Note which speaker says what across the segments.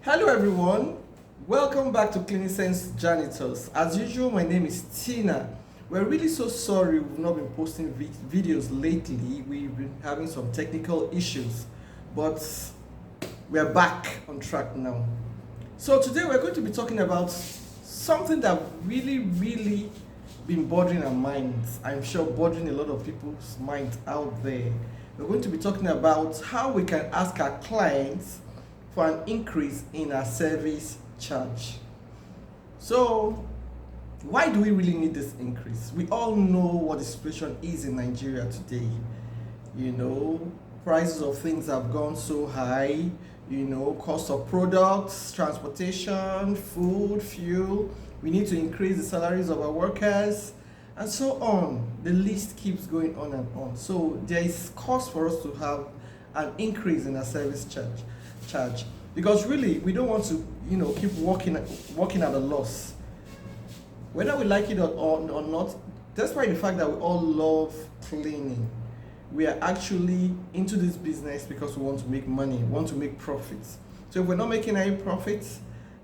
Speaker 1: Hello everyone, welcome back to Cleaning Sense Janitors. As usual, my name is Tina. We're really so sorry we've not been posting videos lately. We've been having some technical issues, but we're back on track now. So today we're going to be talking about something that really been bothering our minds. I'm sure bothering a lot of people's minds out there. We're going to be talking about how we can ask our clients for an increase in our service charge. So, why do we really need this increase? We all know what the situation is in Nigeria today. Prices of things have gone so high, cost of products, transportation, food, fuel. We need to increase the salaries of our workers, and so on. The list keeps going on and on. So, there is cause for us to have an increase in our service charge, because really we don't want to keep working at a loss, whether we like it or not. Despite the fact that we all love cleaning, we are actually into this business because we want to make money, want to make profits. So if we're not making any profits,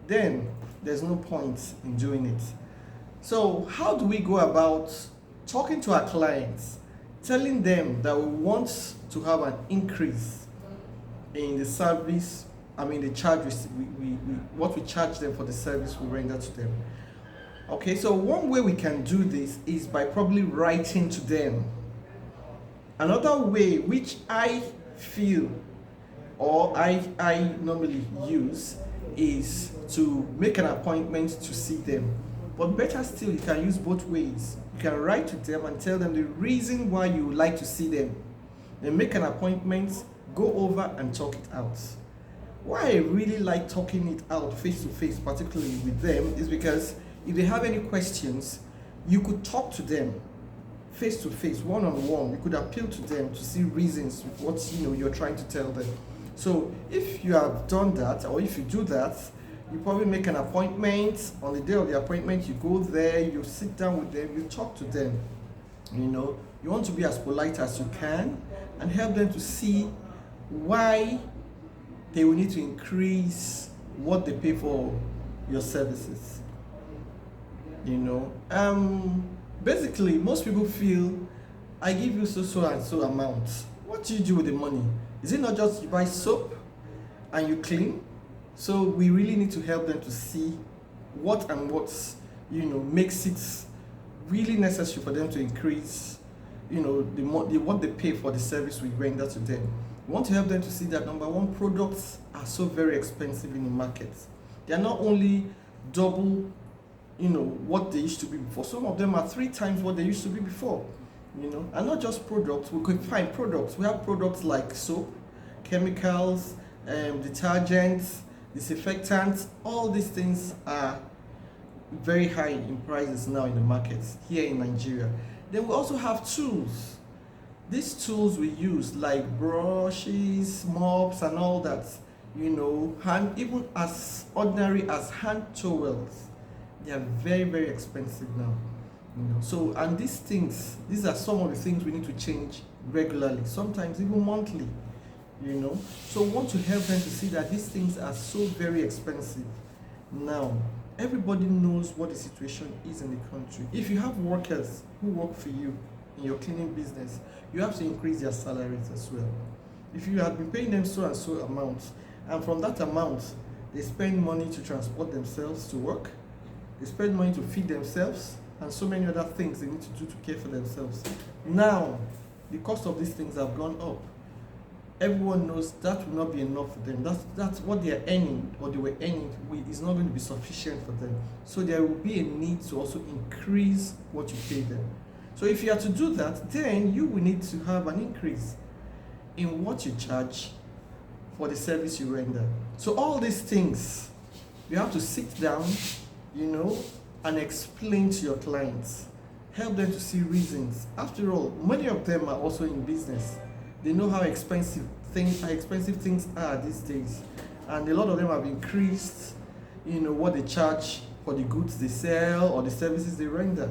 Speaker 1: then there's no point in doing it. So how do we go about talking to our clients, telling them that we want to have an increase in the service, the charge what we charge them for the service we render to them? Okay, so one way we can do this is by probably writing to them. Another way, which I feel or I normally use, is to make an appointment to see them. But better still, you can use both ways. You can write to them and tell them the reason why you would like to see them. Then make an appointment, go over and talk it out. Why I really like talking it out face to face, particularly with them, is because if they have any questions, you could talk to them face to face, one on one. You could appeal to them to see reasons what you're trying to tell them. So if you have done that, or if you do that, you probably make an appointment. On the day of the appointment, you go there, you sit down with them, you talk to them. You want to be as polite as you can and help them to see why they will need to increase what they pay for your services. Basically, most people feel, I give you so and so amount. What do you do with the money? Is it not just you buy soap and you clean? So we really need to help them to see what makes it really necessary for them to increase what they pay for the service we render to them. We want to help them to see that, number one, products are so very expensive in the market. They are not only double what they used to be before. Some of them are 3 times what they used to be before. And not just products. We could find products. We have products like soap, chemicals, detergents, disinfectants. All these things are very high in prices now in the market here in Nigeria. Then we also have tools. These tools we use, like brushes, mops, and all that, even as ordinary as hand towels, they are very expensive now. So, and these are some of the things we need to change regularly, sometimes even monthly. So we want to help them to see that these things are so very expensive now. Everybody knows what the situation is in the country. If you have workers who work for you in your cleaning business, you have to increase their salaries as well. If you have been paying them so and so amount, and from that amount they spend money to transport themselves to work, they spend money to feed themselves, and so many other things they need to do to care for themselves. Now the cost of these things have gone up. Everyone knows that will not be enough for them. That's what they are earning, or they were earning, is not going to be sufficient for them. So there will be a need to also increase what you pay them. So if you are to do that, then you will need to have an increase in what you charge for the service you render. So all these things, you have to sit down, and explain to your clients. Help them to see reasons. After all, many of them are also in business. They know how expensive things are these days. And a lot of them have increased, what they charge for the goods they sell or the services they render.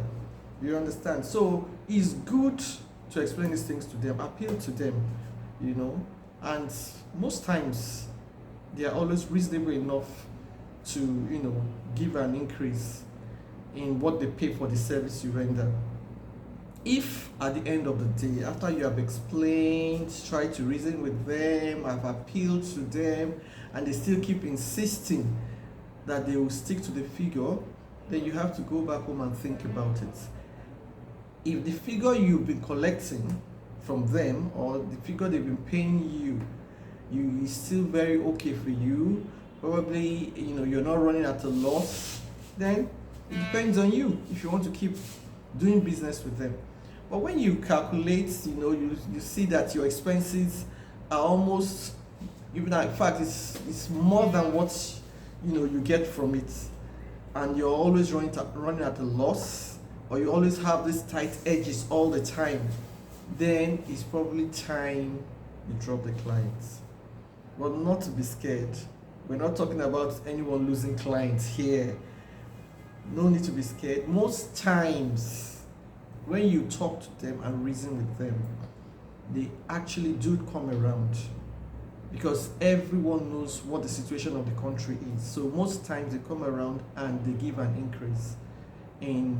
Speaker 1: You understand? So it's good to explain these things to them, appeal to them, and most times they are always reasonable enough to, give an increase in what they pay for the service you render. If at the end of the day, after you have explained, tried to reason with them, have appealed to them, and they still keep insisting that they will stick to the figure, then you have to go back home and think about it. If the figure you've been collecting from them, or the figure they've been paying you is still very okay for you, probably you're not running at a loss, then it depends on you if you want to keep doing business with them. But when you calculate, you see that your expenses are almost, in fact, it's more than what you get from it, and you're always running at a loss, or you always have these tight edges all the time, then it's probably time you drop the clients. But not to be scared. We're not talking about anyone losing clients here. No need to be scared. Most times, when you talk to them and reason with them, they actually do come around, because everyone knows what the situation of the country is. So most times they come around and they give an increase in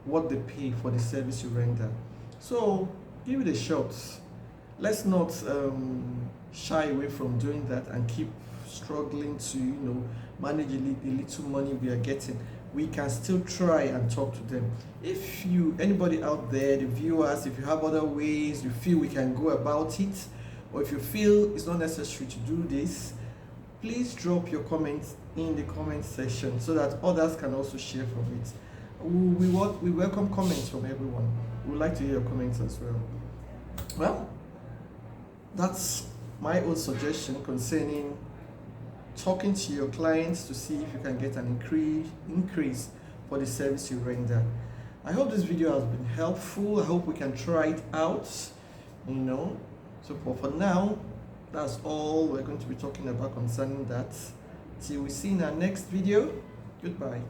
Speaker 1: what they pay for the service you render. So give it a shot. Let's not shy away from doing that and keep struggling to manage the little money we are getting. We can still try and talk to them. If anybody out there, the viewers, if you have other ways you feel we can go about it, or if you feel it's not necessary to do this, please drop your comments in the comment section so that others can also share from it. We welcome comments from everyone. We would like to hear your comments as well. Well, that's my own suggestion concerning talking to your clients to see if you can get an increase for the service you render. I hope this video has been helpful. I hope we can try it out. So for now, that's all we're going to be talking about concerning that. Till we see in our next video. Goodbye.